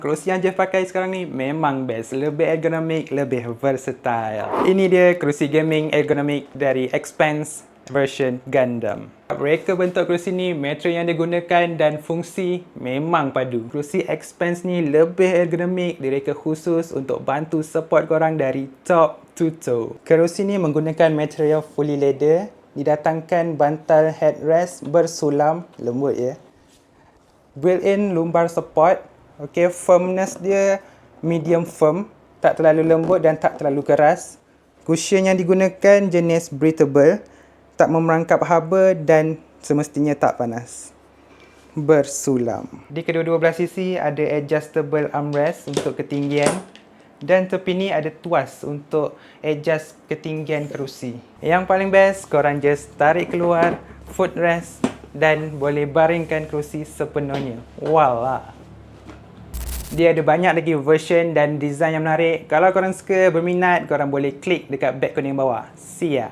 Kerusi yang Jeff pakai sekarang ni memang best. Lebih ergonomik, lebih versatile. Ini dia kerusi gaming ergonomik dari Expanse version Gundam. Reka bentuk kerusi ni, material yang digunakan dan fungsi memang padu. Kerusi Expanse ni lebih ergonomik, direka khusus untuk bantu support korang dari top to toe. Kerusi ni menggunakan material fully leather, didatangkan bantal headrest bersulam, lembut ya. Built-in lumbar support. Okay, firmness dia medium firm, tak terlalu lembut dan tak terlalu keras. Cushion yang digunakan jenis breathable, tak memerangkap haba dan semestinya tak panas. Bersulam. Di kedua-dua belah sisi ada adjustable armrest untuk ketinggian dan tepi ni ada tuas untuk adjust ketinggian kerusi. Yang paling best, korang just tarik keluar footrest dan boleh baringkan kerusi sepenuhnya. Wallah. Dia ada banyak lagi version dan design yang menarik. Kalau korang suka, berminat, korang boleh klik dekat beg kuning bawah. See ya!